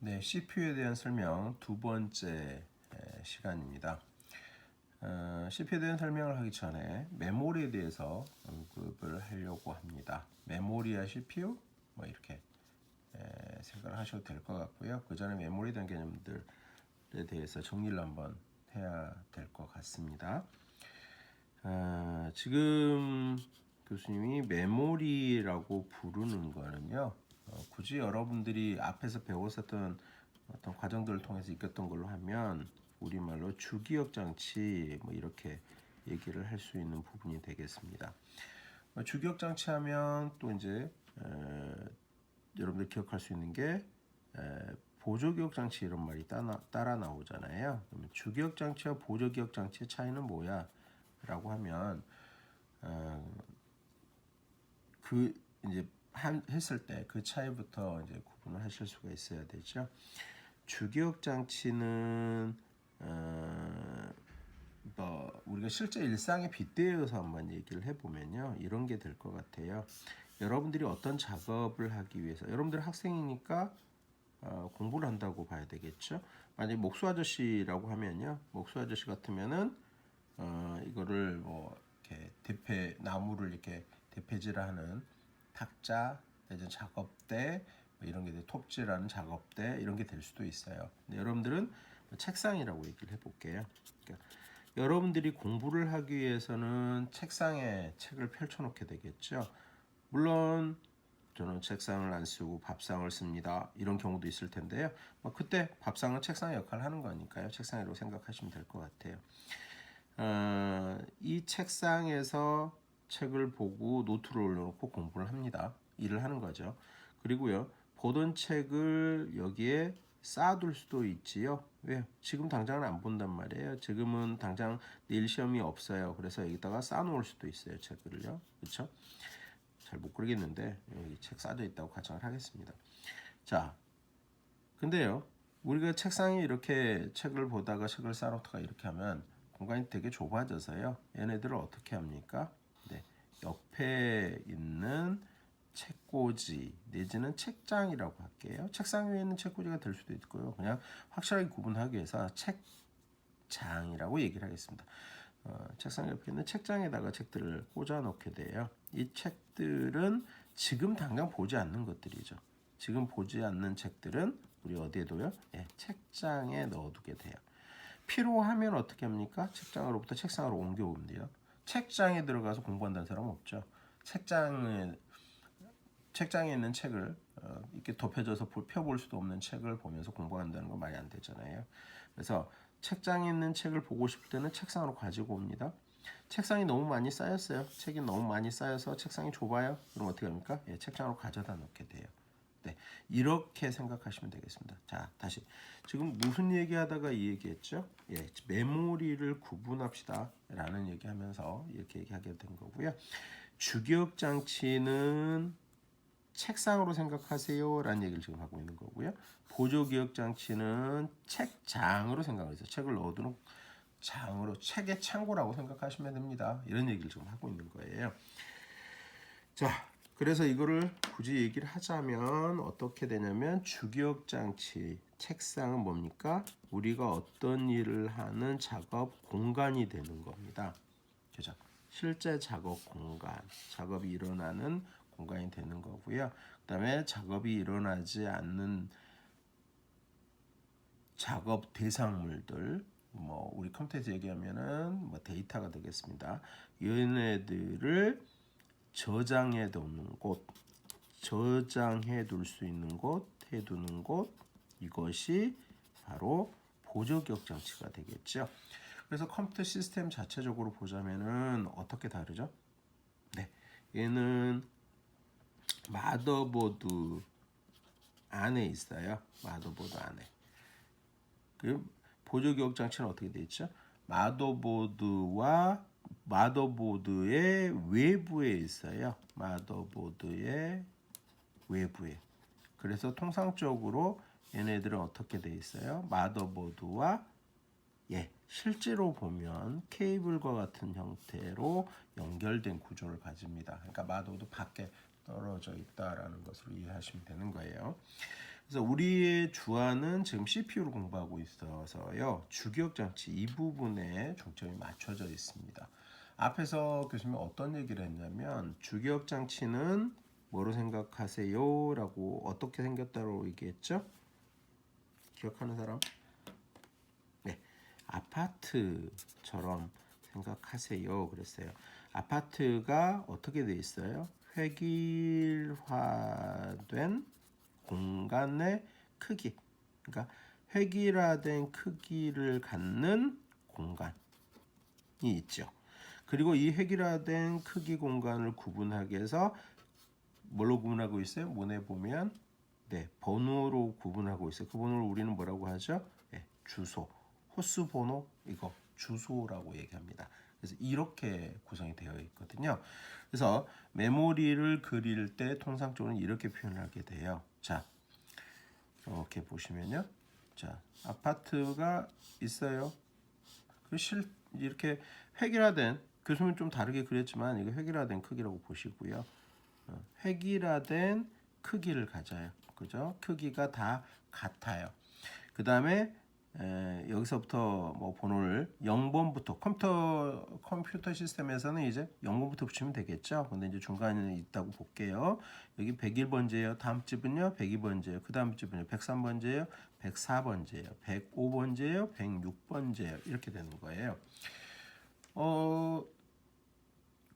네, CPU에 대한 설명 두 번째 시간입니다. CPU에 대한 설명을 하기 전에 메모리에 대해서 언급을 하려고 합니다. 메모리와 CPU 뭐 이렇게 생각을 하셔도 될 것 같고요. 그 전에 메모리에 대한 개념들에 대해서 정리를 한번 해야 될 것 같습니다. 지금 교수님이 메모리라고 부르는 거는요. 굳이 여러분들이 앞에서 배웠었던 어떤 과정들을 통해서 익혔던 걸로 하면 우리말로 주기억 장치 뭐 이렇게 얘기를 할 수 있는 부분이 되겠습니다. 주기억 장치 하면 또 이제 여러분들 기억할 수 있는 게 보조기억 장치 이런 말이 따라 나오잖아요. 그러면 주기억 장치와 보조기억 장치의 차이는 뭐야? 라고 하면 그 이제 했을 때 그 차이부터 이제 구분을 하실 수가 있어야 되죠. 주기억 장치는 우리가 실제 일상에 빗대어서 한번 얘기를 해보면요, 이런 게 될 것 같아요. 여러분들이 어떤 작업을 하기 위해서, 여러분들 학생이니까 공부를 한다고 봐야 되겠죠. 만약 목수 아저씨라고 하면요, 목수 아저씨 같으면은 이거를 뭐 이렇게 나무를 이렇게 대패질하는 탁자, 내지 작업대 뭐 이런 게 톱질하는 작업대 이런 게 될 수도 있어요. 근데 여러분들은 책상이라고 얘기를 해볼게요. 그러니까 여러분들이 공부를 하기 위해서는 책상에 책을 펼쳐놓게 되겠죠. 물론 저는 책상을 안 쓰고 밥상을 씁니다. 이런 경우도 있을 텐데요. 그때 밥상은 책상의 역할을 하는 거니까요. 책상이라고 생각하시면 될 것 같아요. 이 책상에서 책을 보고 노트를 올려놓고 공부를 합니다. 일을 하는 거죠. 그리고요, 보던 책을 여기에 쌓아둘 수도 있지요. 왜? 지금 당장은 안 본단 말이에요. 지금은 당장 내일 시험이 없어요. 그래서 여기다가 쌓아놓을 수도 있어요. 책을요. 그렇죠? 잘 못 그리겠는데 여기 책 쌓여 있다고 가정을 하겠습니다. 자, 근데요, 우리가 책상에 이렇게 책을 보다가 책을 쌓아놓다가 이렇게 하면 공간이 되게 좁아져서요. 얘네들을 어떻게 합니까? 네, 옆에 있는 책꽂이 내지는 책장이라고 할게요. 책상 위에 있는 책꽂이가 될 수도 있고요. 그냥 확실하게 구분하기 위해서 책장이라고 얘기를 하겠습니다. 책상 옆에 있는 책장에다가 책들을 꽂아 놓게 돼요. 이 책들은 지금 당장 보지 않는 것들이죠. 지금 보지 않는 책들은 우리 어디에 둬요? 책장에 넣어두게 돼요. 필요하면 어떻게 합니까? 책장으로부터 책상으로 옮겨온대요. 책장에 들어가서 공부한다는 사람 없죠. 책장에 있는 책을 이렇게 덮여져서 펴볼 수도 없는 책을 보면서 공부한다는 건 말이 안 되잖아요. 그래서 책장에 있는 책을 보고 싶을 때는 책상으로 가지고 옵니다. 책상이 너무 많이 쌓였어요. 책이 너무 많이 쌓여서 책상이 좁아요. 그럼 어떻게 합니까? 책장으로 가져다 놓게 돼요. 네, 이렇게 생각하시면 되겠습니다. 자, 다시 지금 무슨 얘기하다가 이 얘기했죠? 메모리를 구분합시다 라는 얘기하면서 이렇게 얘기하게 된 거고요. 주기억 장치는 책상으로 생각하세요 라는 얘기를 지금 하고 있는 거고요. 보조기억 장치는 책장으로 생각하세요. 책을 넣어두는 장으로, 책의 창고라고 생각하시면 됩니다. 이런 얘기를 지금 하고 있는 거예요. 자, 그래서 이거를 굳이 얘기를 하자면 어떻게 되냐면, 주기억 장치, 책상은 뭡니까? 우리가 어떤 일을 하는 작업 공간이 되는 겁니다. 그죠? 실제 작업 공간, 작업이 일어나는 공간이 되는 거고요. 그 다음에 작업이 일어나지 않는 작업 대상물들, 우리 컴퓨터에서 얘기하면은 데이터가 되겠습니다. 얘네들을 저장해 두는 곳, 저장해 둘 수 있는 곳, 해두는 곳, 이것이 바로 보조기억 장치가 되겠죠. 그래서 컴퓨터 시스템 자체적으로 보자면은 어떻게 다르죠? 네, 얘는 마더보드 안에 있어요. 마더보드 안에. 그 보조기억 장치는 어떻게 되어 있죠? 마더보드의 외부에 있어요. 마더보드의 외부에. 그래서 통상적으로 얘네들은 어떻게 되어 있어요? 마더보드와 실제로 보면 케이블과 같은 형태로 연결된 구조를 가집니다. 그러니까 마더보드 밖에 떨어져 있다라는 것으로 이해하시면 되는 거예요. 그래서 우리의 주안은 지금 CPU를 공부하고 있어서요. 주기억장치 이 부분에 중점이 맞춰져 있습니다. 앞에서 교수님이 어떤 얘기를 했냐면 주기억장치는 뭐로 생각하세요? 라고 어떻게 생겼다고 얘기했죠? 기억하는 사람? 네, 아파트처럼 생각하세요. 그랬어요. 아파트가 어떻게 돼 있어요? 획일화된 공간의 크기. 그러니까 획일화된 크기를 갖는 공간이 있죠. 그리고 이 획일화된 크기 공간을 구분하기 위해서 뭘로 구분하고 있어요? 문에 보면 네, 번호로 구분하고 있어요. 그 번호를 우리는 뭐라고 하죠? 네, 주소. 호수 번호 이거 주소라고 얘기합니다. 그래서 이렇게 구성이 되어 있거든요. 그래서 메모리를 그릴 때 통상적으로 이렇게 표현하게 돼요. 자, 이렇게 보시면요. 자, 아파트가 있어요. 이렇게 획일화된 교수는 좀 다르게 그렸지만 이거 획일화된 크기라고 보시고요. 획일화된 크기를 가져요. 그죠? 크기가 다 같아요. 그 다음에 여기서부터 뭐 번호를 0번부터 컴퓨터 시스템에서는 이제 0번부터 붙이면 되겠죠. 근데 이제 중간에 있다고 볼게요. 여기 101번째예요. 다음 집은요. 102번째예요. 그 다음 집은요. 103번째예요. 104번째예요. 105번째예요. 106번째예요. 이렇게 되는 거예요.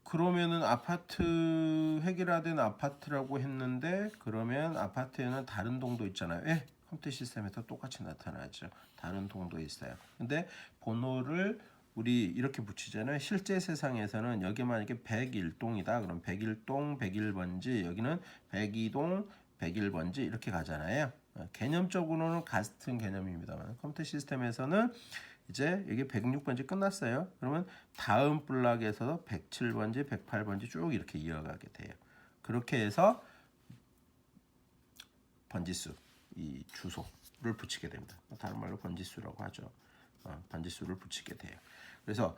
그러면은 아파트 획일화된 아파트라고 했는데 그러면 아파트에는 다른 동도 있잖아요. 예, 컴퓨터 시스템에서 똑같이 나타나죠. 다른 동도 있어요. 근데 번호를 우리 이렇게 붙이잖아요. 실제 세상에서는 여기 만약에 101동이다. 그럼 101동 101번지 여기는 102동 101번지 이렇게 가잖아요. 개념적으로는 같은 개념입니다만 컴퓨터 시스템에서는 이제 여기 106번지 끝났어요. 그러면 다음 블락에서 107번지, 108번지 쭉 이렇게 이어가게 돼요. 그렇게 해서 번지수, 이 주소를 붙이게 됩니다. 다른 말로 번지수라고 하죠. 번지수를 붙이게 돼요. 그래서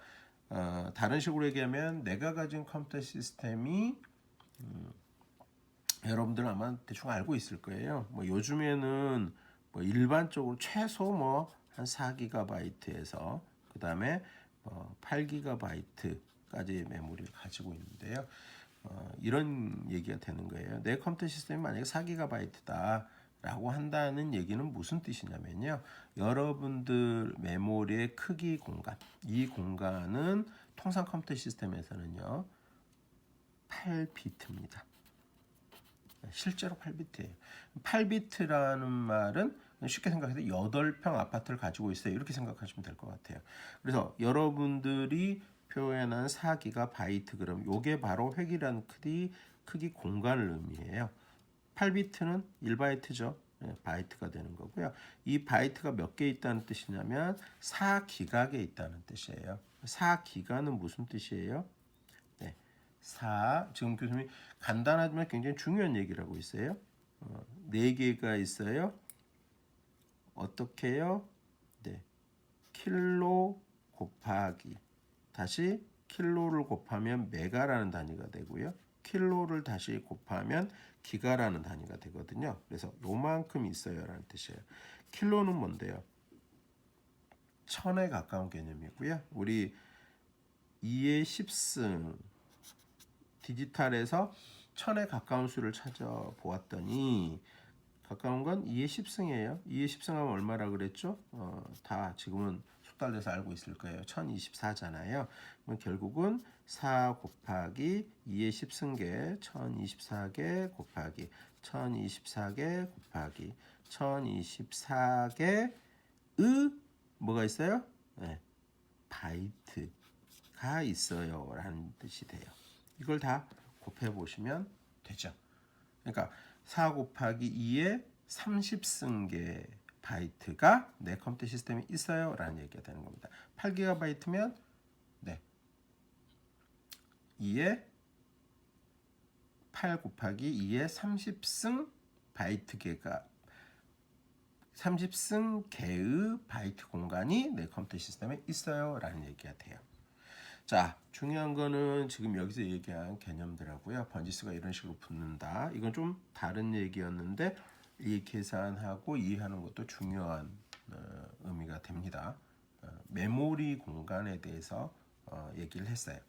다른 식으로 얘기하면 내가 가진 컴퓨터 시스템이 여러분들은 아마 대충 알고 있을 거예요. 뭐 요즘에는 뭐 일반적으로 최소 뭐 한 4GB에서 그 다음에 8GB까지 메모리를 가지고 있는데요. 이런 얘기가 되는 거예요. 내 컴퓨터 시스템이 만약에 4GB다 라고 한다는 얘기는 무슨 뜻이냐면요. 여러분들 메모리의 크기 공간, 이 공간은 통상 컴퓨터 시스템에서는요. 8비트입니다. 실제로 8비트예요. 8비트라는 말은 쉽게 생각해서 8평 아파트를 가지고 있어요. 이렇게 생각하시면 될 것 같아요. 그래서 여러분들이 표현한 4GB 그럼 요게 바로 획일한 크기 공간을 의미해요. 8비트는 1바이트죠. 바이트가 되는 거고요. 이 바이트가 몇 개 있다는 뜻이냐면 4기가에 있다는 뜻이에요. 4기가는 무슨 뜻이에요? 4 지금 교수님이 간단하지만 굉장히 중요한 얘기를 하고 있어요. 4개가 있어요. 어떻게 해요? 네. 킬로 곱하기 다시 킬로를 곱하면 메가라는 단위가 되고요. 킬로를 다시 곱하면 기가라는 단위가 되거든요. 그래서 요만큼 있어요라는 뜻이에요. 킬로는 뭔데요? 1000에 가까운 개념이고요. 우리 2의 10승 디지털에서 1000에 가까운 수를 찾아보았더니 가까운 건 2의 10승이에요. 2의 10승하면 얼마라 그랬죠? 다 지금은 숙달돼서 알고 있을 거예요. 1024잖아요. 그럼 결국은 4 곱하기 2의 10승계 1024개 곱하기 1024개 곱하기 1024개의 뭐가 있어요? 네, 바이트가 있어요 라는 뜻이 돼요. 이걸 다 곱해 보시면 되죠. 그러니까 4 곱하기 2의 30승계 바이트가 내 컴퓨터 시스템에 있어요 라는 얘기가 되는 겁니다. 8GB면 네, 2의 8 곱하기 2의 30승 바이트계가 30승 개의 바이트 공간이 내 컴퓨터 시스템에 있어요 라는 얘기가 돼요. 자, 중요한 거는 지금 여기서 얘기한 개념들하고요. 번지수가 이런 식으로 붙는다. 이건 좀 다른 얘기였는데 이 계산하고 이해하는 것도 중요한 의미가 됩니다. 메모리 공간에 대해서 얘기를 했어요.